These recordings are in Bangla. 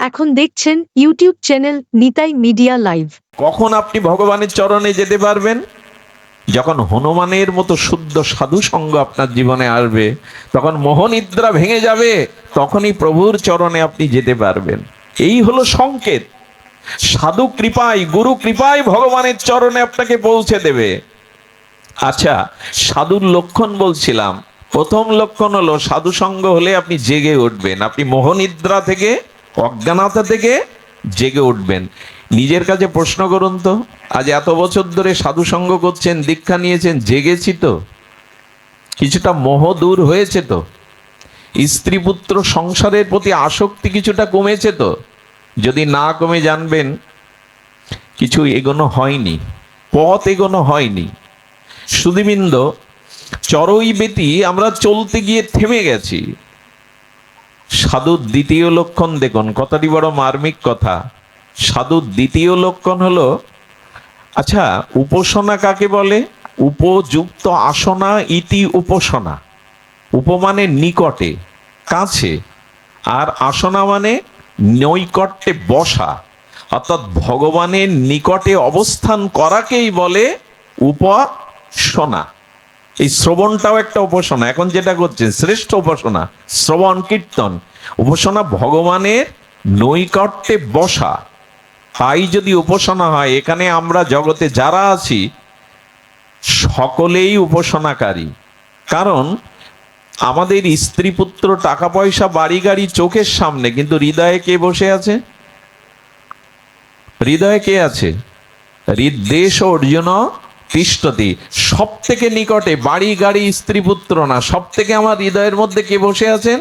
এখন দেখছেন YouTube channel Nitai media live. কখন আপনি ভগবানের চরণে যেতে পারবেন? যখন হনুমানের মতো শুদ্ধ সাধু সঙ্গ আপনার জীবনে আসবে, তখন মোহনিদ্রা ভেঙে যাবে, তখনই প্রভুর চরণে আপনি যেতে পারবেন। এই হলো সংকেত। সাধু কৃপায়, গুরু কৃপায় ভগবানের চরণে আপনাকে পৌঁছে দেবে। আচ্ছা, সাধুর লক্ষণ বলছিলাম। প্রথম লক্ষণ হলো সাধু সঙ্গ হলে আপনি জেগে উঠবেন, আপনি মোহনিদ্রা থেকে, অজ্ঞানতা থেকে জেগে উঠবেন। নিজের কাছে প্রশ্ন করুন তো, আজ এত বছর ধরে সাধু সঙ্গ করছেন, দীক্ষা নিয়েছেন, জেগেছি তো? কিছুটা মোহ দূর হয়েছে তো? স্ত্রী পুত্র সংসারের প্রতি আসক্তি কিছুটা কমেছে তো? যদি না কমে, জানবেন কিছু এগোনো হয়নি, পথ এগোনো হয়নি। সুধীবৃন্দ, চরই বেতি আমরা চলতে গিয়ে থেমে গেছি। সাধুর দ্বিতীয় লক্ষণ দেখুন, কথাটি বড় মার্মিক কথা। সাধুর দ্বিতীয় লক্ষণ হলো, আচ্ছা, উপাসনা কাকে বলে? উপযুক্ত আসনা ইতি উপাসনা। উপ মানে নিকটে, কাছে, আর আসনা মানে নৈকট্যে বসা, অর্থাৎ ভগবানের নিকটে অবস্থান করাকেই বলে উপাসনা। এই শ্রবণটাও একটা উপাসনা। এখন যেটা করছেন শ্রেষ্ঠ উপাসনা, শ্রবণ কীর্তন। উপাসনা ভগবানের নৈকট্যে বসা, তাই যদি উপাসনা হয়, এখানে আমরা জগতে যারা আছি সকলেই উপাসনাকারী। কারণ আমাদের স্ত্রী পুত্র টাকা পয়সা বাড়ি গাড়ি চোখের সামনে, কিন্তু হৃদয়ে কে বসে আছে? হৃদয়ে কে আছে? হৃদ্দেশ অর্জুন তিষ্ঠতি। সব থেকে নিকটে, বাড়ি গাড়ি স্ত্রী পুত্র না, সব থেকে আমার হৃদয়ের মধ্যে কে বসে আছেন?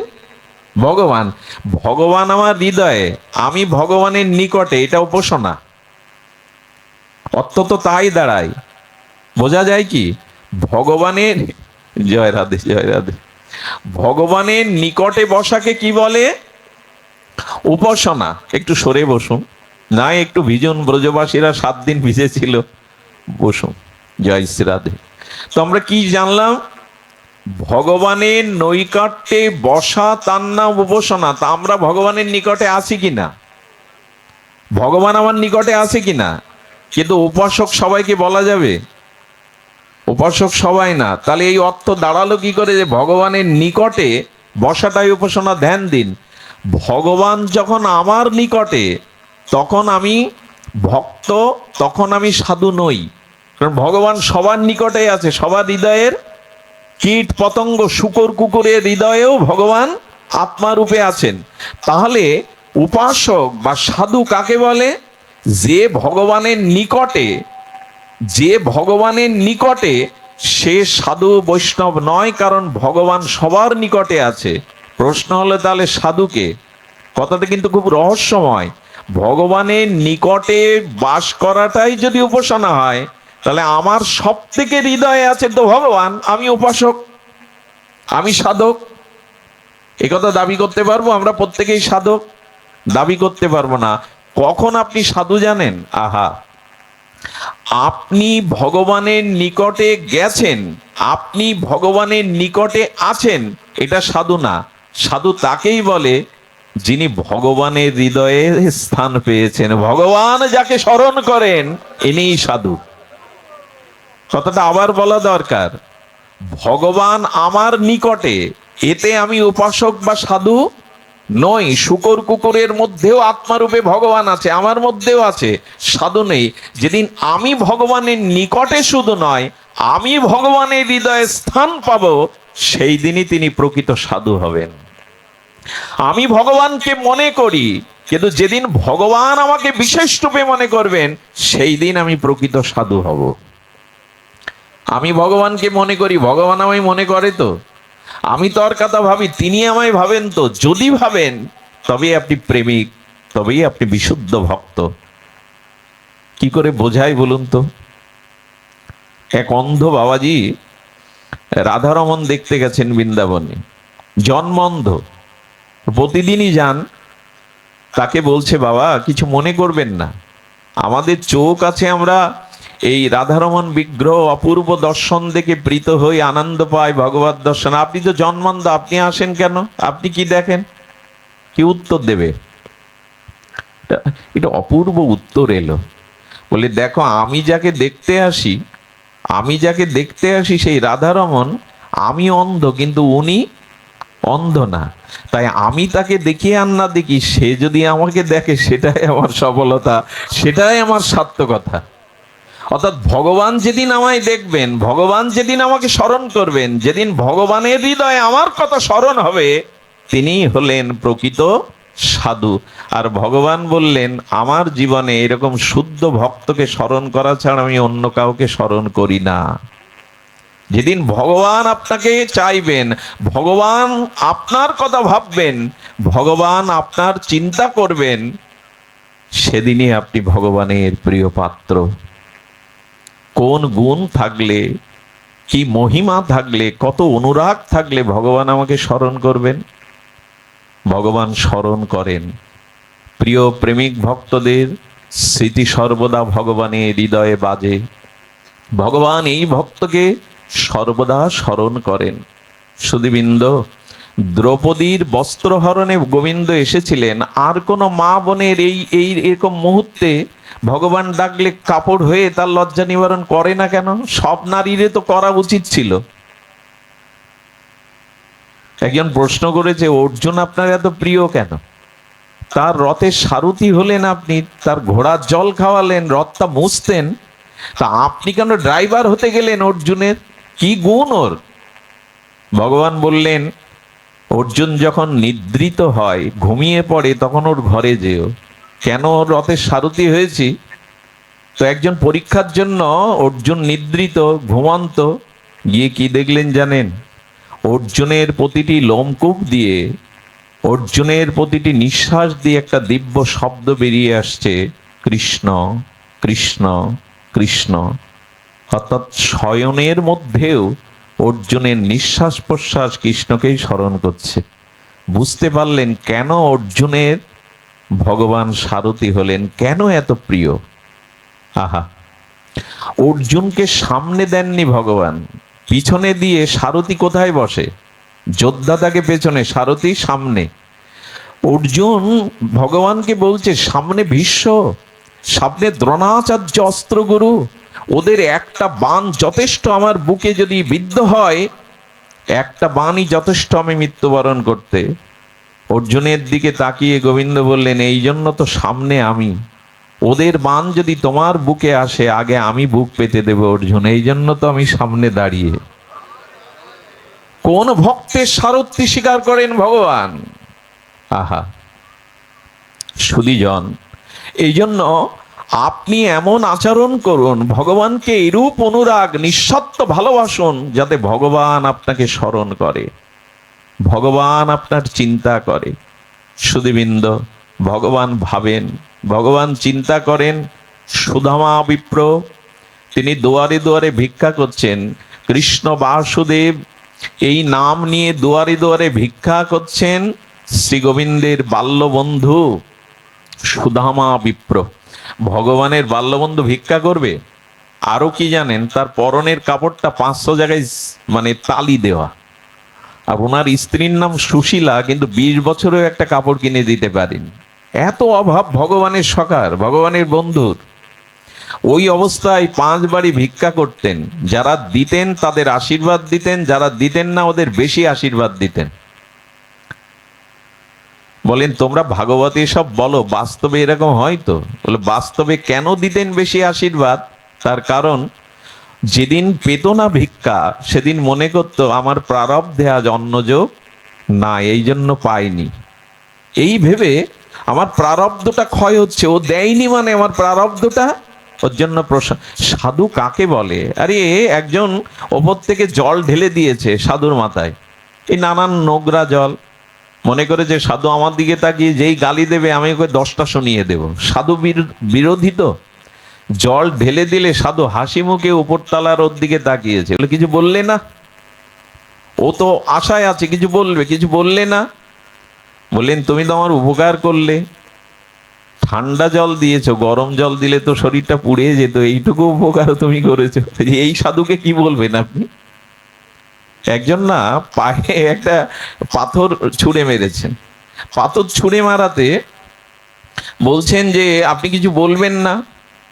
ভগবান। ভগবান আমার হৃদয়ে, আমি ভগবানের নিকটে, এটা উপাসনা। অর্থ তো তাই দাঁড়ায়। বোঝা যায় কি? ভগবানের, জয় রাধে জয় রাধে, ভগবানের নিকটে বসাকে কি বলে? উপাসনা। একটু সরে বসুন, না একটু ভিজুন, ব্রজবাসীরা 7 দিন ভিজেছিল, বসুন। জয় শ্রী রাধে। তো আমরা কি জানলাম? ভগবানের নৈকট্যে বসা, তার নাম উপাসনা। তা আমরা ভগবানের নিকটে আছি কিনা? ভগবান আমার নিকটে আছে কিনা? কিন্তু উপাসক সবাইকে বলা যাবে? উপাসক সবাই না। তাহলে এই অর্থ দাঁড়ালো কি করে যে ভগবানের নিকটে বসাটাই উপাসনা? ধ্যান দিন, ভগবান যখন আমার নিকটে, তখন আমি ভক্ত, তখন আমি সাধু নই। কারণ ভগবান সবার নিকটে আছে, সবার হৃদয়ের কীট পতঙ্গ, শুকর কুকুরের হৃদয়েও ভগবান আত্মারূপে আছেন। তাহলে উপাসক বা সাধু কাকে বলে? যে ভগবানের নিকটে, যে ভগবানের নিকটে, সে সাধু বৈষ্ণব নয়, কারণ ভগবান সবার নিকটে আছে। প্রশ্ন হলো তাহলে সাধুকে? কথাটা কিন্তু খুব রহস্যময়। ভগবানের নিকটে বাস করাটাই যদি উপাসনা হয়, তাহলে আমার সব থেকে হৃদয়ে আছে তো ভগবান, আমি উপাসক, আমি সাধক। একথা দাবি করতে পারবো? আমরা প্রত্যেকেই সাধক দাবি করতে পারবো না। কখন আপনি সাধু জানেন? আহা, আপনি ভগবানের নিকটে গেছেন, আপনি ভগবানের নিকটে আছেন, এটা সাধু না। সাধু তাকেই বলে যিনি ভগবানের হৃদয়ে স্থান পেয়েছেন। ভগবান যাকে স্মরণ করেন, ইনিই সাধু। কথাটা আবার বলা দরকার। ভগবান আমার নিকটে, এতে আমি উপাসক বা সাধু নই। শুকর কুকুরের মধ্যেও আত্মারূপে ভগবান আছে, আমার মধ্যেও আছে, সাধু নেই। যেদিন আমি ভগবানের নিকটে শুধু নয়, আমি ভগবানের হৃদয়ে স্থান পাব, সেই দিনই তিনি প্রকৃত সাধু হবেন। আমি ভগবানকে মনে করি, কিন্তু যেদিন ভগবান আমাকে বিশেষ রূপে মনে করবেন, সেই দিন আমি প্রকৃত সাধু হব। আমি ভগবানকে মনে করি, ভগবান আমায় মনে করে তো? আমি তোর কথা ভাবি, তিনি আমায় ভাবেন তো? যদি ভাবেন, তবেই আপনি প্রেমিক, তবেই আপনি বিশুদ্ধ ভক্ত। কি করে বোঝাই বলুন তো? এক অন্ধ বাবাজি রাধারমন দেখতে গেছেন বৃন্দাবনে, জন্ম অন্ধ, প্রতিদিনই যান। তাকে বলছে, বাবা কিছু মনে করবেন না, আমাদের চোখ আছে, আমরা এই রাধারমন বিগ্রহ অপূর্ব দর্শন দেখে প্রীত হই, আনন্দ পাই, ভগবত দর্শন। আপনি তো জন্মান্ধ, আপনি আসেন কেন? আপনি কি দেখেন? কি উত্তর দেবে? এটা অপূর্ব উত্তর এলো। বলে দেখো, আমি যাকে দেখতে আসি সেই রাধারমণ, আমি অন্ধ কিন্তু উনি অন্ধ না। তাই আমি তাকে দেখি আর না দেখি, সে যদি আমাকে দেখে সেটাই আমার সফলতা, সেটাই আমার সার্থকতা। অর্থাৎ ভগবান যেদিন আমায় দেখবেন, ভগবান যেদিন আমাকে স্মরণ করবেন, যেদিন ভগবানের হৃদয়ে আমার কথা স্মরণ হবে, তিনি হলেন প্রকৃত সাধু। আর ভগবান বললেন, আমার জীবনে এরকম শুদ্ধ ভক্তকে স্মরণ করা ছাড়া আমি অন্য কাউকে স্মরণ করি না। যেদিন ভগবান আপনাকে চাইবেন, ভগবান আপনার কথা ভাববেন, ভগবান আপনার চিন্তা করবেন, সেদিনই আপনি ভগবানের প্রিয় পাত্র। কোন গুণ থাকলে, কি মহিমা থাকলে, কত অনুরাগ থাকলে ভগবান আমাকে স্মরণ করবেন। ভগবান স্মরণ করেন। প্রিয় প্রেমিক ভক্তদের স্মৃতি সর্বদা ভগবানের হৃদয়ে বাজে। ভগবান এই ভক্তকে সর্বদা স্মরণ করেন। সুধীবৃন্দ, দ্রৌপদীর বস্ত্রহরণে গোবিন্দ এসেছিলেন, আর কোন মা বোনের এই এরকম মুহূর্তে ভগবান ডাকলে কাপড় হয়ে তার লজ্জা নিবারণ করে না কেন? সব নারীরে তো করা উচিত ছিল। একজন প্রশ্ন করেছে, অর্জুন আপনার এত প্রিয় কেন? তার রথের সারথি হলেন আপনি, তার ঘোড়ার জল খাওয়ালেন, রথটা মুছতেন, তা আপনি কেন ড্রাইভার হতে গেলেন অর্জুনের? কি গুণ ওর? ভগবান বললেন, অর্জুন যখন নিদ্রিত হয়, ঘুমিয়ে পড়ে, তখন ওর ঘরে যেও। কেন ওর রথের সারথি হয়েছি? তো একজন পরীক্ষার জন্য অর্জুন নিদ্রিত, ঘুমন্ত, গিয়ে কি দেখলেন জানেন? অর্জুনের প্রতিটি লোমকূপ দিয়ে, অর্জুনের প্রতিটি নিঃশ্বাস দিয়ে একটা দিব্য শব্দ বেরিয়ে আসছে, কৃষ্ণ কৃষ্ণ কৃষ্ণ। অর্থাৎ শয়নের মধ্যেও অর্জুনের নিঃশ্বাস প্রশ্বাস কৃষ্ণকেই স্মরণ করছে। বুঝতে পারলেন কেন অর্জুনের ভগবান সারথি হলেন, কেন এত প্রিয়। আহা, অর্জুনকে সামনে দেননি ভগবান, পিছনে দিয়ে। সারথি কোথায় বসে? যোদ্ধা থাকে পেছনে, সারথি সামনে। অর্জুন ভগবানকে বলছে, সামনে ভীষ্ম, সামনে দ্রোণাচার্য অস্ত্রগুরু, ওদের একটা বাণ যথেষ্ট আমার বুকে যদি বিদ্ধ হয়, একটা বাণই যথেষ্ট আমি মৃত্যুবরণ করতে। অর্জুনের দিকে তাকিয়ে গোবিন্দ বললেন, এই জন্য তো সামনে আমি। ওদের বাণ যদি তোমার বুকে আসে, আগে আমি বুক পেতে দেব অর্জুন, এই জন্য তো আমি সামনে দাঁড়িয়ে। কোন ভক্তের সারথি স্বীকার করেন ভগবান। আহা সুধীজন, এই জন্য আপনি এমন আচরণ করুন, ভগবানকে এরূপ অনুরাগ নিঃস্বার্থ ভালোবাসুন, যাতে ভগবান আপনাকে স্মরণ করে, ভগবান আপনার চিন্তা করে। সুধীবৃন্দ, ভগবান ভাবেন, ভগবান চিন্তা করেন। সুদামা বিপ্র, তিনি দুয়ারে দুয়ারে ভিক্ষা করছেন। কৃষ্ণ বাসুদেব এই নাম নিয়ে দুয়ারে দুয়ারে ভিক্ষা করছেন। শ্রী গোবিন্দের বাল্যবন্ধু সুদামা বিপ্র, ভগবানের বাল্যবন্ধু ভিক্ষা করবে। আরো কি জানেন? তার পরনের কাপড়টা 500 জায়গায় মানে তালি দেওয়া। আর ওনার স্ত্রীর নাম সুশীলা, কিন্তু 20 বছরেও একটা কাপড় কিনে দিতে পারেন। এত অভাব ভগবানের সখার, ভগবানের বন্ধুর। ওই অবস্থায় 5 বাড়ি ভিক্ষা করতেন। যারা দিতেন তাদের আশীর্বাদ দিতেন, যারা দিতেন না ওদের বেশি আশীর্বাদ দিতেন। বলেন, তোমরা ভাগবতে সব বলো, বাস্তবে এরকম হয় তো? বলে, বাস্তবে কেন দিতেন বেশি আশীর্বাদ? তার কারণ, যেদিন পেত না ভিক্ষা, সেদিন মনে করতো আমার প্রারব্ধে আজ অন্নযোগ না, এই জন্য পাইনি। এই ভেবে আমার প্রারব্ধটা ক্ষয় হচ্ছে, ও দেয়নি মানে আমার প্রারব্ধটা ওর জন্য সাধু কাকে বলে? আরে একজন ওপর থেকে জল ঢেলে দিয়েছে সাধুর মাথায়, এই নানান নোংরা জল। মনে করে যে সাধু আমার দিকে তাকিয়ে যেই গালি দেবে আমি ওকে 10টা শুনিয়ে দেব। সাধু বিরোধী তো। জল ঢেলে দিলে সাধু হাসি মুখে উপর তলার ওর দিকে তাকিয়েছে, বলে কিছু বললে না? ও তো আশায় আছে কিছু বলবে, কিছু বললে না। বললেন, তুমি তো আমার উপকার করলে, ঠান্ডা জল দিয়েছো, গরম জল দিলে তো শরীরটা পুড়ে যেত, এইটুকু উপকারও তুমি করেছো। এই সাধুকে কি বলবেন আপনি? একজন না পায়ে একটা পাথর ছুঁড়ে মেরেছেন। পাথর ছুঁড়ে মারাতে বলছেন যে আপনি কিছু বলবেন না।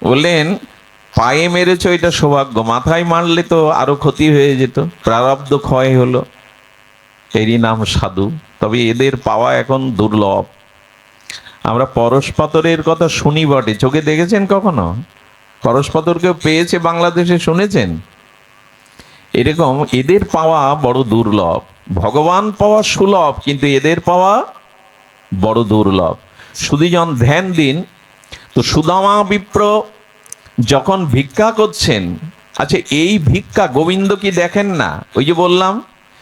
বললেন, পায়ে মেরেছ এটা সৌভাগ্য, মাথায় মারলে তো আরো ক্ষতি হয়ে যেত, প্রারব্ধ ক্ষয় হলো। এরই নাম সাধু। তবে এদের পাওয়া এখন দুর্লভ। আমরা পরশপাথরের কথা শুনি বটে, চোখে দেখেছেন কখনো? পরশপাথর কেউ পেয়েছে বাংলাদেশে, শুনেছেন? এরকম এদের পাওয়া বড় দুর্লভ। ভগবান পাওয়া সুলভ, কিন্তু এদের পাওয়া বড় দুর্লভ। সুধীজন ধ্যান দিন তো, সুদামা বিপ্র যখন ভিক্ষা করছেন, আচ্ছা এই ভিক্ষা গোবিন্দ কি দেখেন না? ওই যে বললাম,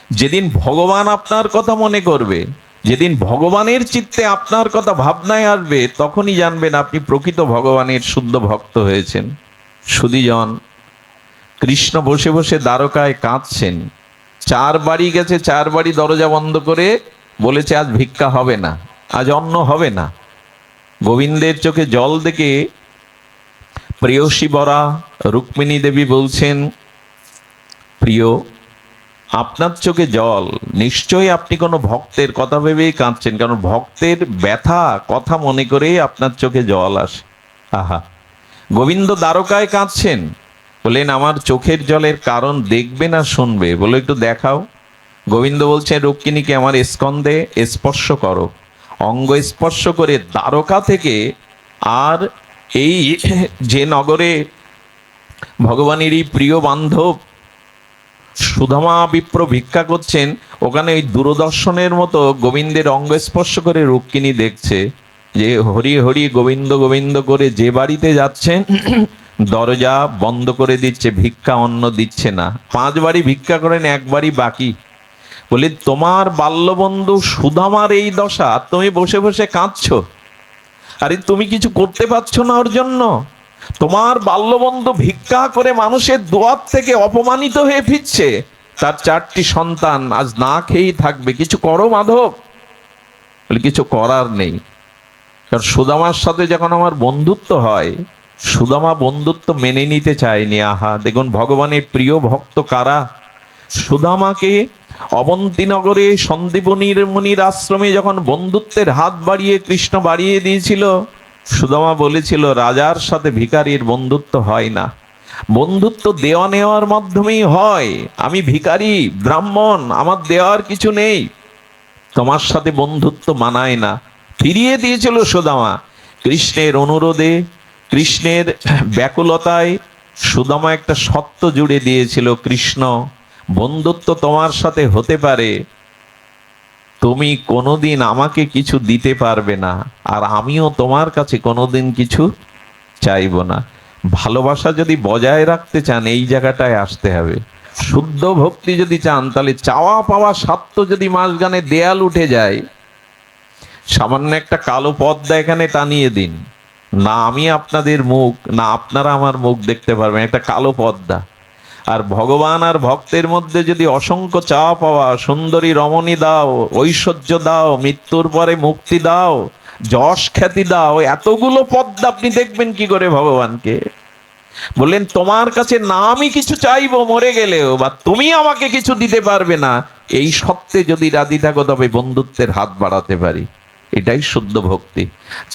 যেদিন ভগবান আপনার কথা মনে করবে, যেদিন ভগবানের চিত্তে আপনার কথা ভাবনায় আসবে, তখনই জানবেন আপনি প্রকৃত ভগবানের শুদ্ধ ভক্ত হয়েছেন। সুধীজন, কৃষ্ণ বসে বসে দ্বারকায় কাঁদছেন। 4 বাড়ি গেছে, 4 বাড়ি দরজা বন্ধ করে বলেছে আজ ভিক্ষা হবে না, আজ অন্ন হবে না। গোবিন্দের চোখে জল দেখে প্রেয়সী বরা রুক্মিণী দেবী বলছেন, প্রিয়, আপনার চোখে জল, নিশ্চয়ই আপনি কোনো ভক্তের কথা ভেবেই কাঁদছেন, কারণ ভক্তের ব্যথা কথা মনে করেই আপনার চোখে জল আসে। আহা, গোবিন্দ দ্বারকায় কাঁদছেন। বললেন, আমার চোখের জলের কারণ দেখবে না শুনবে? বলো একটু দেখাও। গোবিন্দ বলছেন, রুক্মিণীকে আমার স্কন্ধে স্পর্শ করো। অঙ্গ স্পর্শ করে দ্বারকা থেকে, আর এই যে নগরে ভগবানেরই প্রিয় বান্ধব সুদামা বিপ্র ভিক্ষা করছেন, ওখানে ওই দূরদর্শনের মতো গোবিন্দের অঙ্গ স্পর্শ করে রুক্মিণী দেখছে যে হরি হরি গোবিন্দ গোবিন্দ করে যে বাড়িতে যাচ্ছেন দরজা বন্ধ করে দিচ্ছে, ভিক্ষা অন্ন দিচ্ছে না। 5 বাড়ি ভিক্ষা করেন, 1 বাড়ি বাকি। বলে, তোমার বাল্যবন্ধু সুদামার এই দশা, তুমি বসে বসে কাঁদছো, আরে তুমি কিছু করতে পারছো না ওর জন্য? তোমার বাল্যবন্ধু ভিক্ষা করে মানুষের দোয়ার থেকে অপমানিত হয়ে ফিরছে, তার 4টি সন্তান আজ না খেয়েই থাকবে, কিছু করো মাধব। বলে, কিছু করার নেই, কারণ সুদামার সাথে যখন আমার বন্ধুত্ব হয়, সুদামা বন্ধুত্ব মেনে নিতে চায়নি। আহা, দেখুন ভগবানের প্রিয় ভক্ত কারা। সুদামাকে অবন্তীনগরে সন্দীপনীর মুনির আশ্রমে যখন বন্ধুত্বের হাত বাড়িয়ে কৃষ্ণ বাড়িয়ে দিয়েছিল, সুদামা বলেছিল, রাজার সাথে ভিখারির বন্ধুত্ব হয় না, বন্ধুত্ব দেওয়া নেওয়ার মাধ্যমেই হয়। আমি ভিখারি ব্রাহ্মণ, আমার দেওয়ার কিছু নেই, তোমার সাথে বন্ধুত্ব মানায় না। ফিরিয়ে দিয়েছিল সুদামা। কৃষ্ণের অনুরোধে, কৃষ্ণের ব্যাকুলতায় সুদামা একটা সত্য জুড়ে দিয়েছিল, কৃষ্ণ, বন্ধুত্ব তোমার সাথে হতে পারে, তুমি কোনোদিন আমাকে কিছু দিতে পারবে না, আর আমিও তোমার কাছে কোনোদিন কিছু চাইব না। ভালোবাসা যদি বজায় রাখতে চান, এই জায়গাটায় আসতে হবে। শুদ্ধ ভক্তি যদি চান, তাহলে চাওয়া পাওয়া স্বার্থ যদি মাঝখানে দেয়াল উঠে যায়, সামান্য একটা কালো পর্দা এখানে টানিয়ে দিন, না আমি আপনাদের মুখ, না আপনারা আমার মুখ দেখতে পারবেন, একটা কালো পর্দা। আর ভগবান আর ভক্তের মধ্যে যদি অসংখ্য চাওয়া পাওয়া, সুন্দরী রমণী দাও, ঐশ্বর্য দাও, মৃত্যুর পরে মুক্তি দাও, যশ খ্যাতি দাও, এতগুলো পদ্মা আপনি দেখবেন কি করে ভগবানকে? বললেন, তোমার কাছে না আমি কিছু চাইবো মরে গেলেও, বা তুমি আমাকে কিছু দিতে পারবে না, এই সত্যে যদি রাজি থাকো তবে বন্ধুত্বের হাত বাড়াতে পারি। এটাই শুদ্ধ ভক্তি।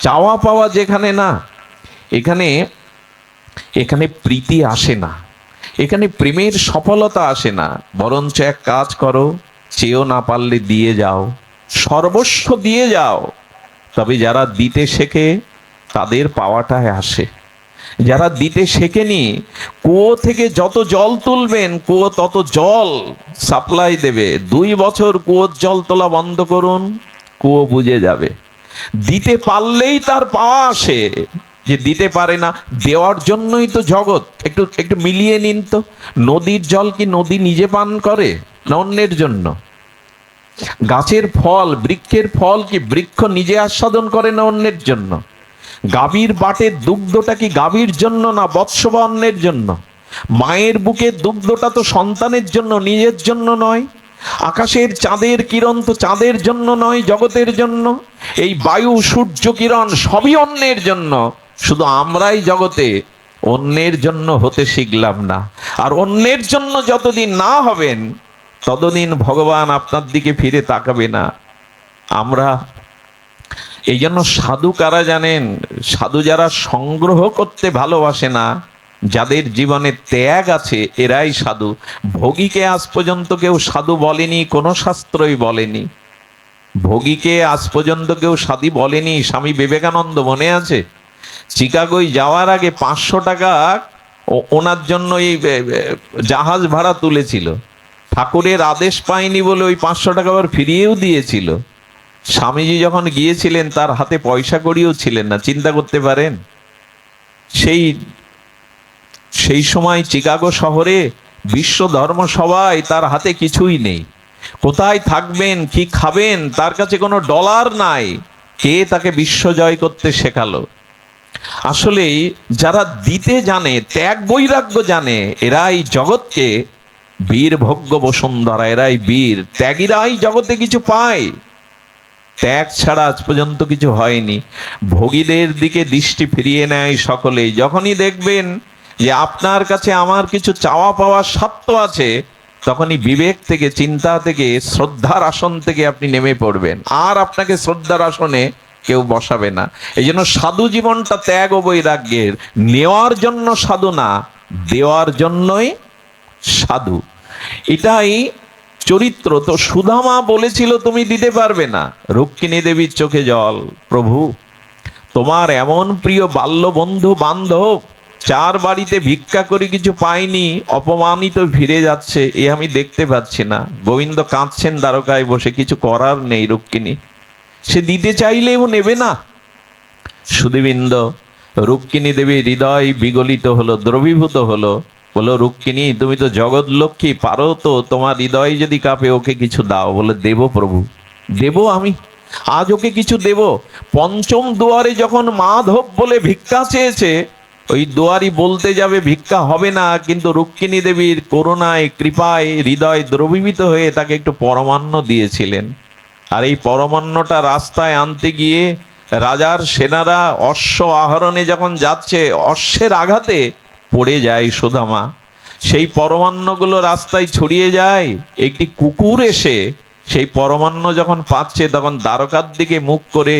চাওয়া পাওয়া যেখানে না, এখানে এখানে প্রীতি আসে না, এখানে প্রেমের সফলতা আসে না। বরঞ্চ এক কাজ করো, চেয়েও না পারলে দিয়ে যাও, সর্বস্ব দিয়ে যাও। তবে যারা দিতে শেখে তাদের পাওয়াটায় আসে। যারা দিতে শেখেনি, কুয়ো থেকে যত জল তুলবেন কুয়ো তত জল সাপ্লাই দেবে। 2 বছর কুয়োর জল তোলা বন্ধ করুন, কুয়ো বুঝে যাবে। দিতে পারলেই তার পাওয়া আসে, যে দিতে পারে না, দেওয়ার জন্যই তো জগৎ। একটু একটু মিলিয়ে নিন তো, নদীর জল কি নদী নিজে পান করে না অন্যের জন্য? গাছের ফল, বৃক্ষের ফল কি বৃক্ষ নিজে আস্বাদন করে না অন্যের জন্য? গাভীর বাটের দুগ্ধটা কি গাভীর জন্য না বৎস বা অন্যের জন্য? মায়ের বুকের দুগ্ধটা তো সন্তানের জন্য, নিজের জন্য নয়। আকাশের চাঁদের কিরণ তো চাঁদের জন্য নয়, জগতের জন্য। এই বায়ু, সূর্য কিরণ সবই অন্যের জন্য। শুধু আমরাই জগতে অন্যের জন্য হতে শিখলাম না। আর অন্যের জন্য যতদিন না হবেন, ততদিন ভগবান আপনার দিকে ফিরে তাকাবে না। আমরা এই জন্য সাধু কারা জানেন? সাধু যারা সংগ্রহ করতে ভালোবাসে না, যাদের জীবনে ত্যাগ আছে, এরাই সাধু। ভোগীকে আজ পর্যন্ত কেউ সাধু বলেনি, কোনো শাস্ত্রই বলেনি। ভোগীকে আজ পর্যন্ত কেউ সাধু বলেনি। স্বামী বিবেকানন্দ মনে আছে, চিকাগোয় যাওয়ার আগে 500 টাকা ওনার জন্য এই জাহাজ ভাড়া তুলেছিল। ঠাকুরের আদেশ পায়নি বলে ওই 500 টাকা আবার ফিরিয়েও দিয়েছিল। স্বামীজি যখন গিয়েছিলেন তার হাতে পয়সা কড়িও ছিলেন না, চিন্তা করতে পারেন। সেই সময় চিকাগো শহরে বিশ্ব ধর্ম সভায় তার হাতে কিছুই নেই। কোথায় থাকবেন, কি খাবেন, তার কাছে কোনো ডলার নাই। কে তাকে বিশ্ব জয় করতে শেখালো? আসলেই যারা দিতে জানে, ত্যাগ বৈরাগ্য জানে, এরাই জগৎকে বীর ভোগ্য বসুন্ধরা, এরাই বীর। ত্যাগীরাই জগতে কিছু পায়। ত্যাগ ছাড়া আজ পর্যন্ত কিছু হয়নি। ভোগীদের দিকে দৃষ্টি ফিরিয়ে নেয় সকলেই। যখনই দেখবেন যে আপনার কাছে আমার কিছু চাওয়া পাওয়ার স্বার্থ আছে, তখনই বিবেক থেকে, চিন্তা থেকে, শ্রদ্ধার আসন থেকে আপনি নেমে পড়বেন। আর আপনাকে শ্রদ্ধার আসনে কেউ বসাবে না। এই জন্য সাধু জীবনটা ত্যাগ ও বৈরাগ্যের। নেওয়ার জন্য সাধু না, দেওয়ার জন্যই সাধু। এটাই চরিত্র। তো সুদামা বলেছিল তুমি দিতে পারবে না। রুক্মিণী দেবীর চোখে জল। প্রভু, তোমার এমন প্রিয় বাল্য বন্ধু বান্ধব যার বাড়িতে ভিক্ষা করে কিছু পায়নি, অপমানিত ফিরে যাচ্ছে, এ আমি দেখতে পাচ্ছি না। গোবিন্দ কাঁদছেন দ্বারকায় বসে, কিছু করার নেই। রুক্মিণী সে দিতে চাইলেও নেবে না। সুধীবৃন্দ, রুক্মিণী দেবীর হৃদয় বিগলিত হলো, দ্রবীভূত হলো। বলো, রুক্মিণী তুমি তো জগৎ লক্ষ্মী, পারো তো, তোমার হৃদয় যদি কাঁপে, ওকে কিছু দাও। বলে, দেব প্রভু, দেব আমি, আজ ওকে কিছু দেব। পঞ্চম দুয়ারে যখন মাধব বলে ভিক্ষা চেয়েছে, ওই দুয়ারি বলতে যাবে ভিক্ষা হবে না, কিন্তু রুক্মিণী দেবীর করুণায়, কৃপায় হৃদয় দ্রবীভূত হয়ে তাকে একটু পরমান্ন দিয়েছিলেন। আর এই পরমান্নটা রাস্তায় আনতে গিয়ে রাজার সেনারা অশ্ব আহরণে যখন যাচ্ছে, অশ্বের আঘাতে পড়ে যায় সুদামা। সেই পরমান্নগুলো রাস্তায় ছড়িয়ে যায়। একটি কুকুর এসে সেই পরমান্ন যখন পাচ্ছে, তখন দ্বারকার দিকে মুখ করে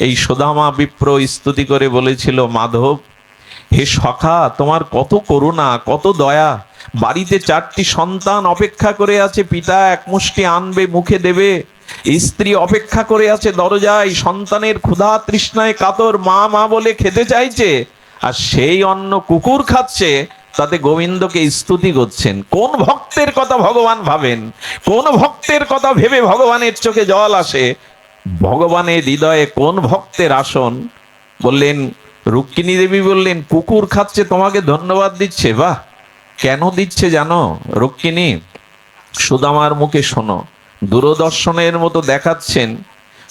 এই সুদামা বিপ্র স্তুতি করে বলেছিল, মাধব, হে সখা, তোমার কত করুণা, কত দয়া। বাড়িতে 4টি সন্তান অপেক্ষা করে আছে, পিতা এক মুষ্টি আনবে, মুখে দেবে। স্ত্রী অপেক্ষা করে আছে দরজায়, সন্তানের ক্ষুধা তৃষ্ণায় কাতর, মা মা বলে খেতে চাইছে, আর সেই অন্ন কুকুর খাচ্ছে। তাতে গোবিন্দকে স্তুতি করছেন। কোন ভক্তের কথা ভগবান ভাবেন? কোন ভক্তের কথা ভেবে ভগবানের চোখে জল আসে? ভগবানের হৃদয়ে কোন ভক্তের আসন? বললেন, রুক্মিণী দেবী বললেন, কুকুর খাচ্ছে, তোমাকে ধন্যবাদ দিচ্ছে। বাহ! কেন দিচ্ছে জানো রুক্মিণী? সুদামার মুখে শোনো। দূরদর্শনের মতো দেখাচ্ছেন।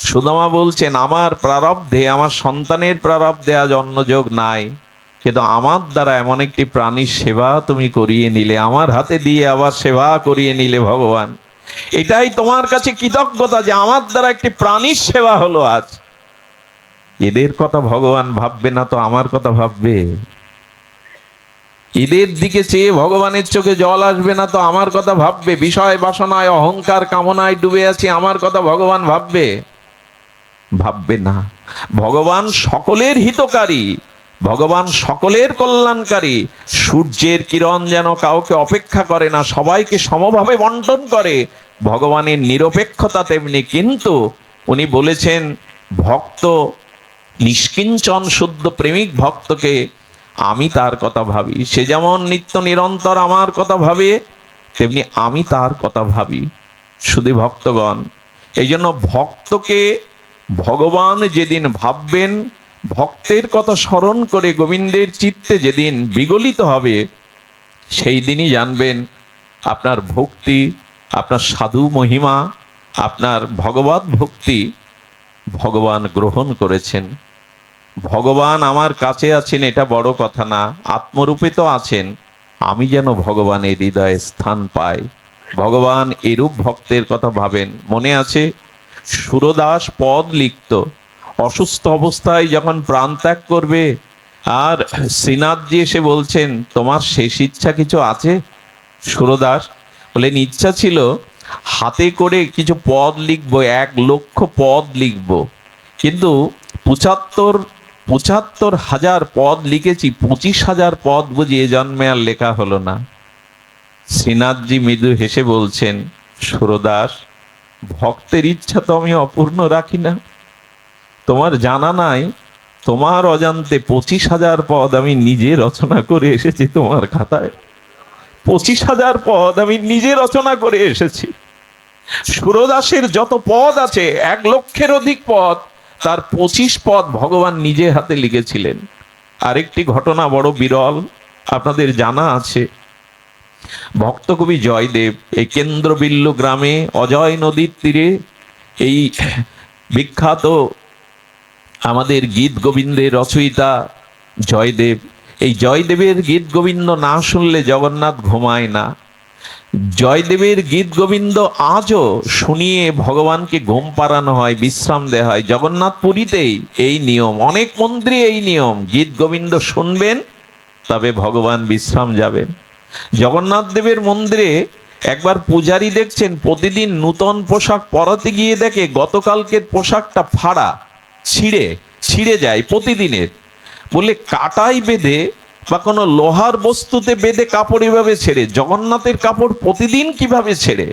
সুদামা বলছেন, আমার প্রারব্ধে, আমার সন্তানের প্রারব্ধে আজ অন্নযোগ নাই, কিন্তু আমার দ্বারা এমন একটি প্রাণীর সেবা তুমি করিয়ে নিলে, আমার হাতে দিয়ে আবার সেবা করিয়ে নিলে ভগবান। এটাই তোমার কাছে কৃতজ্ঞতা যে আমার দ্বারা একটি প্রাণীর সেবা হলো আজ। এদের কথা ভগবান ভাববে না তো আমার কথা ভাববে? এদের দিকে চেয়ে ভগবানের চোখে জল আসবে না তো আমার কথা ভাববে? বিষয় বাসনায়, অহংকার, কামনায় ডুবে আছি, আমার কথা ভগবান ভাববে? ভাববে না। ভগবান সকলের হিতকারী, ভগবান সকলের কল্যাণকারী। সূর্যের কিরণ যেন কাউকে অপেক্ষা করে না, সবাইকে সমভাবে বন্টন করে। ভগবানের নিরপেক্ষতা তেমনি। কিন্তু উনি বলেছেন, ভক্ত নিষ্কিঞ্চন শুদ্ধ প্রেমিক ভক্তকে আমি তার কথা ভাবি। সে যেমন নিত্য নিরন্তর আমার কথা ভাবে, তেমনি আমি তার কথা ভাবি। শুধু ভক্তগণ, এই জন্য ভক্তকে ভগবান যেদিন ভাববেন, ভক্তের কথা স্মরণ করে গোবিন্দের চিত্তে যেদিন বিগলিত হবে, সেই দিনই জানবেন আপনার ভক্তি, আপনার সাধু মহিমা, আপনার ভগবত ভক্তি ভগবান গ্রহণ করেছেন। ভগবান আমার কাছে আছেন এটা বড় কথা না, আত্মরূপে তো আছেন। আমি যেন ভগবানের হৃদয়ে স্থান পাই। ভগবান এরূপ ভক্তের কথা ভাবেন। মনে আছে, সুরদাস পদ লিখত, অসুস্থ অবস্থায় যখন প্রাণ ত্যাগ করবে, আর শ্রীনাথজি এসে বলছেন, তোমার শেষ ইচ্ছা কিছু আছে? সুরদাস বলেন, ইচ্ছা ছিল হাতে করে কিছু পদ লিখবো, 1 লক্ষ পদ লিখবো, কিন্তু ৭৫,০০০ পদ লিখেছি, ২৫,০০০ পদ বুঝি এ জন্মে আর লেখা হলো না। শ্রীনাথজি মৃদু হেসে বলছেন, সুরদাস, ভক্তের ইচ্ছা তো আমি অপূর্ণ রাখি না। তোমার জানা নাই, তোমার অজান্তে ২৫,০০০ পদ আমি নিজে রচনা করে এসেছি তোমার খাতায়। ২৫,০০০ পদ আমি নিজে রচনা করে এসেছি। সুরদাসের যত পদ আছে ১,০০,০০০ অধিক পদ, তার ২৫ পদ ভগবান নিজে হাতে লিখেছিলেন। আরেকটি ঘটনা বড় বিরল, আপনাদের জানা আছে। ভক্ত কবি জয়দেব এই কেন্দ্রবিল্লু গ্রামে অজয় নদীর তীরে এই বিখ্যাত আমাদের গীত গোবিন্দের রচয়িতা জয়দেব, এই জয়দেবের গীত গোবিন্দ না শুনলে জগন্নাথ ঘুমায় না। জয়দেবের গীত গোবিন্দ আজও শুনিয়ে ভগবানকে ঘুম পাড়ানো হয়, বিশ্রাম দেওয়া হয়। জগন্নাথ পুরীতেই এই নিয়ম, অনেক মন্দিরে এই নিয়ম, গীত গোবিন্দ শুনবেন তবে ভগবান বিশ্রাম যাবেন। জগন্নাথ দেবের মন্দিরে একবার পূজারী দেখছেন প্রতিদিন নূতন পোশাক পরাতে গিয়ে দেখে গতকালকের পোশাকটা ফাড়া, ছিঁড়ে যায় প্রতিদিনের। বলে কাটাই বেঁধে বা কোনো লোহার বস্তুতে বেঁধে কাপড় এভাবে ছেড়ে, জগন্নাথের কাপড় প্রতিদিন কিভাবে ছেড়ে?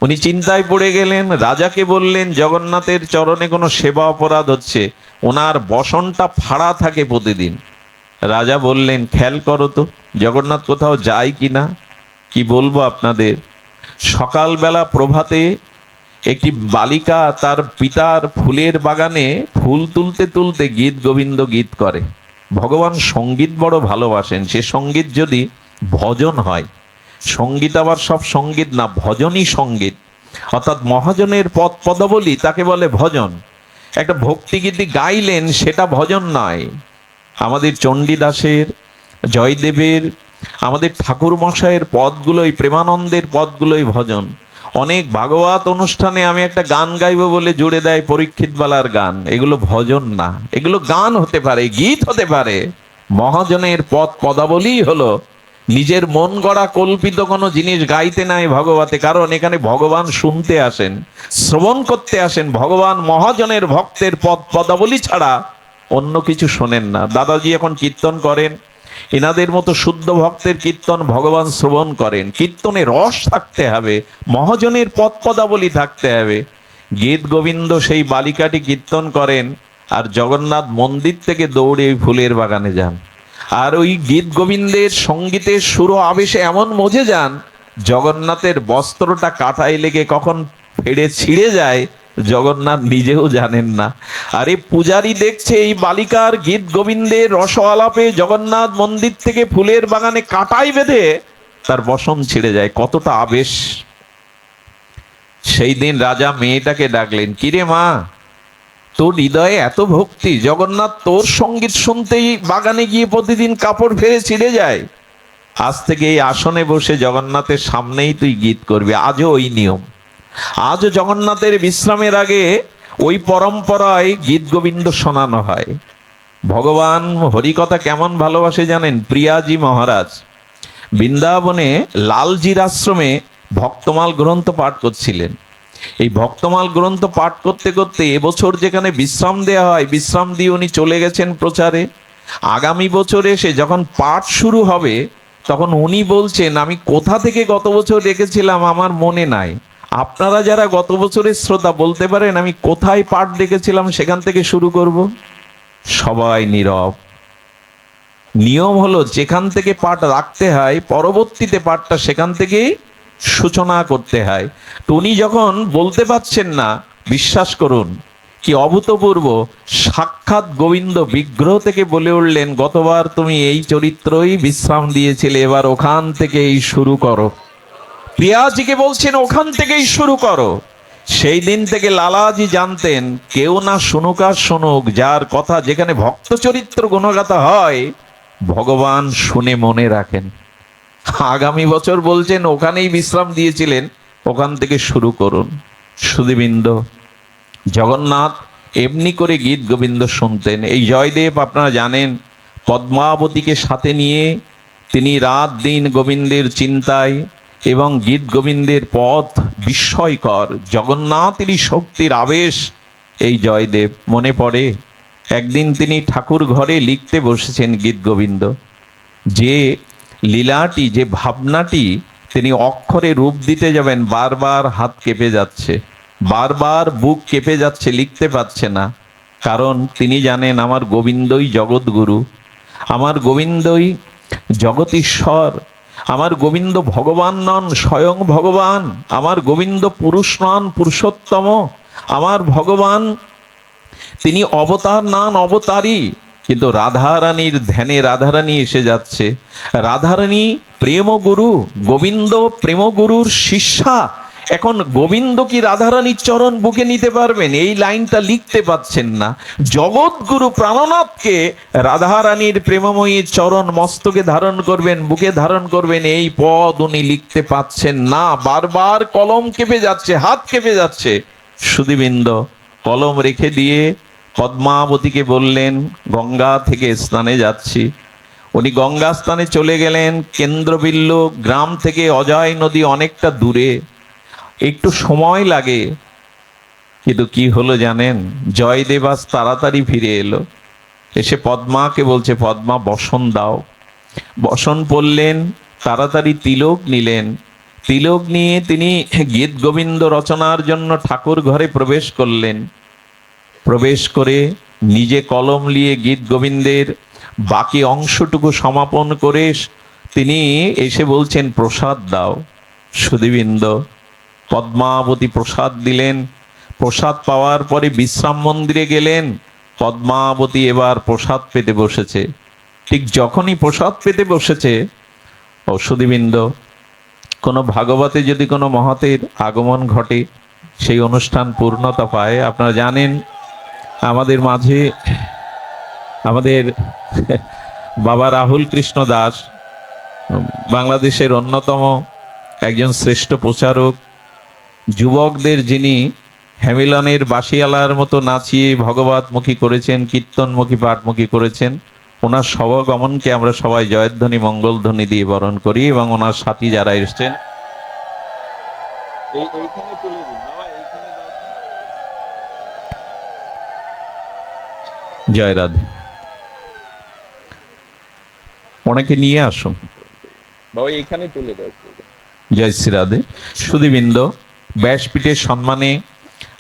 উনি চিন্তায় পড়ে গেলেন, রাজাকে বললেন জগন্নাথের চরণে কোনো সেবা অপরাধ হচ্ছে, ওনার বসনটা ফাড়া থাকে প্রতিদিন। রাজা বললেন, খেয়াল করো তো জগন্নাথ কোথাও যায় কিনা। কি বলবো আপনাদের, সকালবেলা প্রভাতে একটি বালিকা তার পিতার ফুলের বাগানে ফুল তুলতে তুলতে গীত গোবিন্দ গীত করে। ভগবান সঙ্গীত বড় ভালোবাসেন, সে সঙ্গীত যদি ভজন হয়। সঙ্গীত আবার সব সঙ্গীত না, ভজনই সঙ্গীত, অর্থাৎ মহাজনের পদ পদাবলী তাকে বলে ভজন। একটা ভক্তিগীতি গাইলেন সেটা ভজন নয়। আমাদের চণ্ডীদাসের, জয়দেবের, আমাদের ঠাকুর মশাইয়ের পদগুলোই, প্রেমানন্দের পদগুলোই ভজন। অনেক ভাগবত অনুষ্ঠানে আমি একটা গান গাইবো বলে জুড়ে দেয় পরীক্ষিত বালার গান, এগুলো ভজন না, এগুলো গান হতে পারে, গীত হতে পারে। মহাজনের পদ পদাবলী হলো নিজের মন গড়া কল্পিত কোনো জিনিস গাইতে নাই ভগবতে, কারণ এখানে ভগবান শুনতে আসেন, শ্রবণ করতে আসেন। ভগবান মহাজনের ভক্তের পদ পদাবলী ছাড়া অন্য কিছু শোনেন না। দাদাজি এখন কীর্তন করেন, এনাদের মতো শুদ্ধ ভক্তের কীর্তন ভগবান শ্রবণ করেন। কীর্তনে রস থাকতে হবে, মহাজনের পদ পদাবলী থাকতে হবে। গীত গোবিন্দ সেই বালিকাটি কীর্তন করেন, আর জগন্নাথ মন্দির থেকে দৌড়ে ফুলের বাগানে যান, আর ওই গীত গোবিন্দের সঙ্গীতের সুর আবেশে এমন মজে যান, জগন্নাথের বস্ত্রটা কাটায় লেগে কখন ফেড়ে ছিঁড়ে যায় জগন্নাথ নিজেও জানেন না। আরে পূজারী দেখছে এই বালিকার গীত গোবিন্দের রস আলাপে জগন্নাথ মন্দির থেকে ফুলের বাগানে কাটাই বেঁধে তার বসন ছিঁড়ে যায়, কতটা আবেশ। সেই দিন রাজা মেয়েটাকে ডাকলেন, কিরে মা, তোর হৃদয়ে এত ভক্তি, জগন্নাথ তোর সঙ্গীত শুনতেই বাগানে গিয়ে প্রতিদিন কাপড় ফেলে ছিঁড়ে যায়। আজ থেকে এই আসনে বসে জগন্নাথের সামনেই তুই গীত করবি। আজও ওই নিয়ম, আজও জগন্নাথের বিশ্রামের আগে ওই পরম্পরায় গীত গোবিন্দ শোনানো হয়। ভগবান হরিকথা কেমন ভালোবাসে জানেন? প্রিয়াজি মহারাজ বৃন্দাবনে লালজির আশ্রমে ভক্তমাল গ্রন্থ পাঠ করছিলেন। এই ভক্তমাল গ্রন্থ পাঠ করতে করতে এবছর যেখানে বিশ্রাম দেওয়া হয়, বিশ্রাম দিয়ে উনি চলে গেছেন প্রচারে। আগামী বছর এসে যখন পাঠ শুরু হবে তখন উনি বলছেন, আমি কোথা থেকে গত বছর রেখেছিলাম আমার মনে নাই। আপনারা যারা গত বছরের শ্রোতা বলতে পারেন আমি কোথায় পাঠ রেখেছিলাম, সেখান থেকে শুরু করব। সবাই নীরব। নিয়ম হলো যেখান থেকে পাঠ রাখতে হয় পরবর্তীতে পাঠটা সেখান থেকেই সূচনা করতে হয়। তো উনি যখন বলতে পারছেন না, বিশ্বাস করুন কি অভূতপূর্ব, সাক্ষাৎ গোবিন্দ বিগ্রহ থেকে বলে উঠলেন, গতবার তুমি এই চরিত্রই বিশ্রাম দিয়েছিলে, এবার ওখান থেকেই শুরু করো। প্রিয়াজিকে বলছেন ওখান থেকেই শুরু করো। সেই দিন থেকে লালাজি জানতেন, কেউ না শুনুক আর শুনুক, যার কথা যেখানে ভক্ত চরিত্র গুণগাথা হয় ভগবান শুনে মনে রাখেন। আগামী বছর বলছেন ওখানেই বিশ্রাম দিয়েছিলেন, ওখান থেকে শুরু করুন। সুধীবৃন্দ, জগন্নাথ এমনি করে গীত গোবিন্দ শুনতেন। এই জয়দেব আপনারা জানেন পদ্মাবতীকে সাথে নিয়ে তিনি রাত দিন গোবিন্দের চিন্তায়, এবং গীত গোবিন্দের পথ বিস্ময়কর। জগন্নাথেরই শক্তির আবেশ এই জয়দেব মনে পড়ে একদিন তিনি ঠাকুর ঘরে লিখতে বসেছেন গীত গোবিন্দ, যে লীলাটি, যে ভাবনাটি তিনি অক্ষরে রূপ দিতে যাবেন, বারবার হাত কেঁপে যাচ্ছে, বারবার বুক কেঁপে যাচ্ছে, লিখতে পারছে না। কারণ তিনি জানেন আমার গোবিন্দই জগৎগুরু, আমার গোবিন্দই জগতীশ্বর, আমার গোবিন্দ ভগবান নন, স্বয়ং ভগবান, আমার গোবিন্দ পুরুষ নন, পুরুষোত্তম, আমার ভগবান তিনি অবতার নন, অবতারী। কিন্তু রাধারানীর ধ্যানে রাধারানী এসে যাচ্ছে, রাধারানী প্রেমগুরু, গোবিন্দ প্রেমগুরুর শিষ্যা। এখন গোবিন্দ কি রাধারানীর চরণ বুকে নিতে পারবেন? এই লাইনটা লিখতে পাচ্ছেন না। জগৎগুরু প্রাণনাথকে রাধারানীর প্রেমময়ী চরণ মস্তকে ধারণ করবেন, বুকে ধারণ করবেন, এই পদ উনি লিখতে পাচ্ছেন না। বারবার কলম কেঁপে যাচ্ছে, হাত কেঁপে যাচ্ছে। সুধীবৃন্দ কলম রেখে দিয়ে পদ্মাবতীকে বললেন, গঙ্গা থেকে স্নানে যাচ্ছি। উনি গঙ্গা স্নানে চলে গেলেন। কেন্দ্রবিল্লু গ্রাম থেকে অজয় নদী অনেকটা দূরে, একটু সময় লাগে। কিন্তু কি হলো জানেন? জয়দেব আজ তাড়াতাড়ি ফিরে এলো, এসে পদ্মাকে বলছে, পদ্মা বসন দাও। বসন পড়লেন, তাড়াতাড়ি তিলক নিলেন। তিলক নিয়ে তিনি গীত গোবিন্দ রচনার জন্য ঠাকুর ঘরে প্রবেশ করলেন। প্রবেশ করে নিজে কলম নিয়ে গীত গোবিন্দের বাকি অংশটুকু সমাপন করে তিনি এসে বলছেন, প্রসাদ দাও। সুধীবৃন্দ পদ্মাবতী প্রসাদ দিলেন। প্রসাদ পাওয়ার পরে বিশ্রাম মন্দিরে গেলেন। পদ্মাবতী এবার প্রসাদ পেতে বসেছে। ঠিক যখনই প্রসাদ পেতে বসেছে, ও সুধীবৃন্দ, কোনো ভাগবতে যদি কোনো মহতের আগমন ঘটে, সেই অনুষ্ঠান পূর্ণতা পায়। আপনারা জানেন আমাদের মাঝে আমাদের বাবা রাহুল কৃষ্ণ দাস বাংলাদেশের অন্যতম একজন শ্রেষ্ঠ প্রচারক, যুবকদের যিনি হ্যামিলনের বাঁশিয়ালার মতো নাচিয়ে ভগবতমুখী করেছেন, কীর্তনমুখী পাঠমুখী করেছেন। ওনার সবগমনকে আমরা সবাই জয়ধ্বনি মঙ্গলধ্বনি দিয়ে বরণ করি, এবং ওনার সাথী যারা এসছেন জয় রাধে, ওনাকে নিয়ে আসুন বাবা, এইখানে তুলে দাও। জয় শ্রী রাধে। সুধীবৃন্দ, ব্যাসপীঠের সম্মানে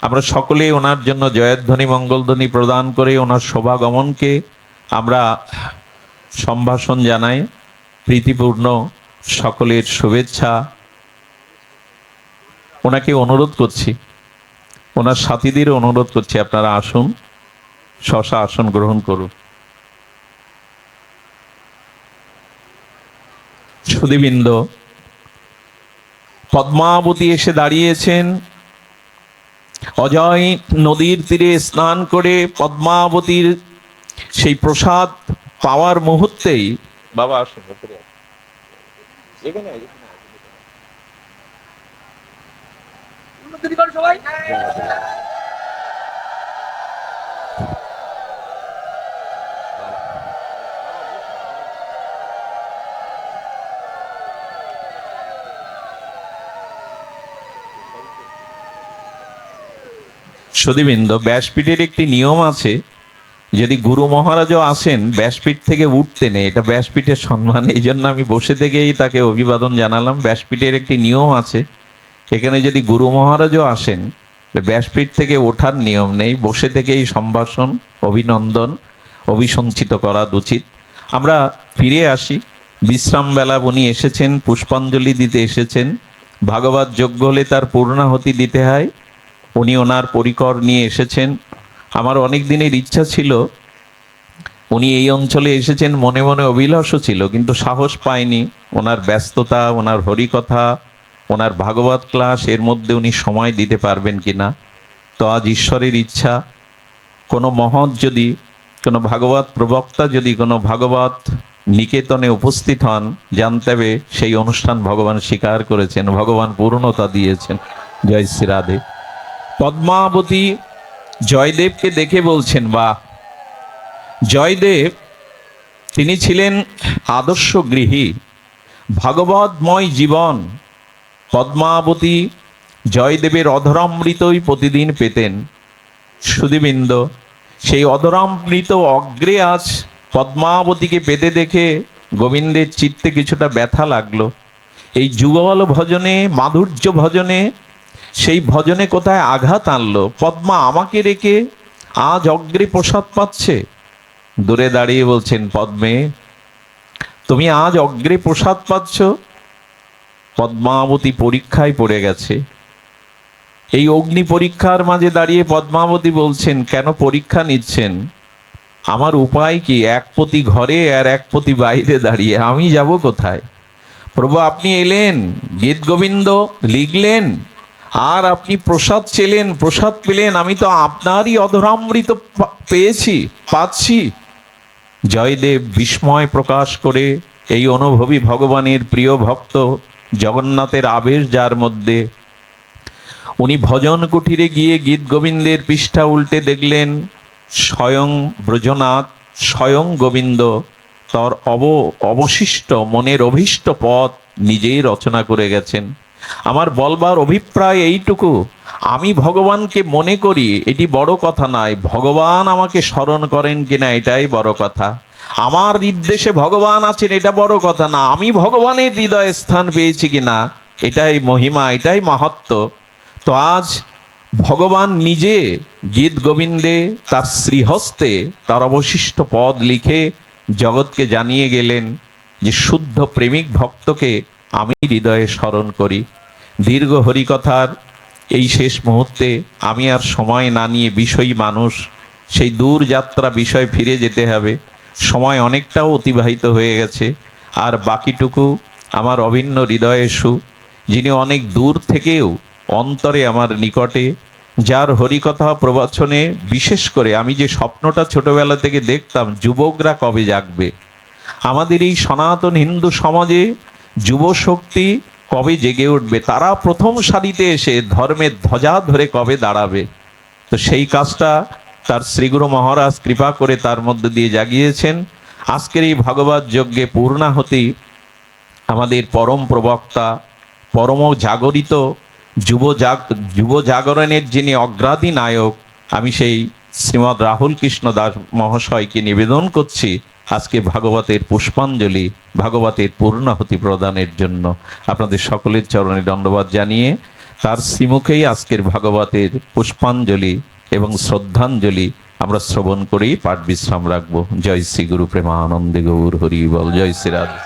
আমরা সকলে ওনার জন্য জয়ধ্বনি মঙ্গলধ্বনি প্রদান করে ওনার শোভাগমনকে আমরা সম্ভাষণ জানাই। প্রীতিপূর্ণ সকলের শুভেচ্ছা। ওনাকে অনুরোধ করছি, ওনার সাথীদের অনুরোধ করছি, আপনারা আসুন, শশা আসন গ্রহণ করুন। সুধীবৃন্দ, পদ্মাবতী এসে দাঁড়িয়েছেন। অজয় নদীর তীরে স্নান করে পদ্মাবতীর সেই প্রসাদ পাওয়ার মুহূর্তেই, বাবা আসুন, সবাই সুধীবৃন্দ, ব্যাসপীঠের একটি নিয়ম আছে, যদি গুরু মহারাজও আসেন ব্যাসপীঠ থেকে উঠতে নেই, এটা ব্যাসপীঠের সম্মান। এই জন্য আমি বসে থেকেই তাকে অভিবাদন জানালাম। ব্যাসপীঠের একটি নিয়ম আছে, এখানে যদি গুরু মহারাজও আসেন ব্যাসপীঠ থেকে ওঠার নিয়ম নেই, বসে থেকেই সম্ভাষণ, অভিনন্দন, অভিসঞ্চিত করা উচিত। আমরা ফিরে আসি। বিশ্রাম বেলা উনি এসেছেন, পুষ্পাঞ্জলি দিতে এসেছেন। ভাগবত যজ্ঞ হলে তার পূর্ণাহুতি দিতে হয়, উনি ওনার পরিকর নিয়ে এসেছেন। আমার অনেক দিনের ইচ্ছা ছিল, উনি এই অঞ্চলে এসেছেন, মনে মনে অভিলাষও ছিল, কিন্তু সাহস পায়নি। ওনার ব্যস্ততা, ওনার হরিকথা, ওনার ভাগবত ক্লাস, এর মধ্যে উনি সময় দিতে পারবেন কিনা। তো আজ ঈশ্বরের ইচ্ছা, কোনো মহৎ যদি, কোনো ভাগবত প্রবক্তা যদি কোনো ভাগবত নিকেতনে উপস্থিত হন, জানতে হবে সেই অনুষ্ঠান ভগবান স্বীকার করেছেন, ভগবান পূর্ণতা দিয়েছেন। জয় শ্রী রাধে। পদ্মাবতী জয়দেবকে দেখে বলছেন, বাহ, জয়দেব তিনি ছিলেন আদর্শ গৃহী, ভাগবতময় জীবন। পদ্মাবতী জয়দেবের অধরামৃতই প্রতিদিন পেতেন। সুধীবৃন্দ, সেই অধরামৃত অগ্রে আজ পদ্মাবতীকে পেতে দেখে গোবিন্দের চিত্তে কিছুটা ব্যথা লাগলো। এই যুগল ভজনে, মাধুর্য ভজনে, সেই ভজনে কোথায় আঘাত আনলো। পদ্মা আমাকে রেখে আজ অগ্রে প্রসাদ পাচ্ছে। দূরে দাঁড়িয়ে বলছেন, পদ্মে তুমি আজ অগ্রে প্রসাদ পাচ্ছ। পদ্মাবতী পরীক্ষায় পড়ে গেছে। এই অগ্নি পরীক্ষার মাঝে দাঁড়িয়ে পদ্মাবতী বলছেন, কেন পরীক্ষা নিচ্ছেন? আমার উপায় কি? এক পতি ঘরে আর এক পতি বাইরে দাঁড়িয়ে আমি যাব কোথায়? প্রভু আপনি এলেন, গীত গোবিন্দ লিখলেন, আর আপনি প্রসাদ চেলেন, প্রসাদ পেলেন, আমি তো আপনারই অধরামৃত পাচ্ছি। জয়দেব বিস্ময় প্রকাশ করে এই অনুভবী ভগবানের প্রিয় ভক্ত জগন্নাথের আবেশ যার মধ্যে, উনি ভজন কুঠিরে গিয়ে গীত গোবিন্দের পৃষ্ঠা উল্টে দেখলেন স্বয়ং ব্রজনাথ, স্বয়ং গোবিন্দ তার অবশিষ্ট মনের অভীষ্ট পথ নিজেই রচনা করে গেছেন। আমার বলবার অভিপ্রায় এইটুকু, আমি ভগবানকে মনে করি এটি বড় কথা নয়, ভগবান আমাকে স্মরণ করেন কিনা এটাই বড় কথা। আমার নির্দেশে ভগবান আছেন এটা বড় কথা না, আমি ভগবানের হৃদয়ে স্থান পেয়েছি কিনা এটাই মহিমা, এটাই মাহাত্ম্য। তো আজ ভগবান নিজে গীত গোবিন্দে তার শ্রীহস্তে তার অবশিষ্ট পদ লিখে জগৎকে জানিয়ে গেলেন যে শুদ্ধ প্রেমিক ভক্তকে আমি হৃদয়ে স্মরণ করি। দীর্ঘ হরিকথার এই শেষ মুহূর্তে আমি আর সময় না নিয়ে বিষয়ী মানুষ, সেই দূর যাত্রা বিষয় ফিরে যেতে হবে। সময় অনেকটাও অতিবাহিত হয়ে গেছে, আর বাকিটুকু আমার অভিন্ন হৃদয়ে সু, যিনি অনেক দূর থেকেও অন্তরে আমার নিকটে, যার হরিকথা প্রবচনে বিশেষ করে আমি যে স্বপ্নটা ছোটবেলা থেকে দেখতাম, যুবকরা কবে জাগবে, আমাদের এই সনাতন হিন্দু সমাজে যুব শক্তি কবে জেগে উঠবে, তারা প্রথম সারিতে এসে ধর্মের ধ্বজা ধরে কবে দাঁড়াবে। তো সেই কাজটা তার শ্রীগুরু মহারাজ কৃপা করে তার মধ্যে দিয়ে জাগিয়েছেন। আজকের এই ভগবত যজ্ঞে পূর্ণাহতি আমাদের পরম প্রবক্তা, পরম জাগরিত যুব জাগরণের যিনি অগ্রাধী নায়ক, আমি সেই শ্রীমৎ রাহুল কৃষ্ণ দাস মহাশয়কে নিবেদন করছি আজকে ভাগবতের পুষ্পাঞ্জলি, ভাগবতের পূর্ণাহুতি প্রদানের জন্য। আপনাদের সকলের চরণে দণ্ডবাদ জানিয়ে তার শ্রীমুখেই আজকের ভাগবতের পুষ্পাঞ্জলি এবং শ্রদ্ধাঞ্জলি আমরা শ্রবণ করেই পাঠ বিশ্রাম রাখবো। জয় শ্রী গুরু প্রেমানন্দে গৌর হরি বল। জয় শ্রী রাধে।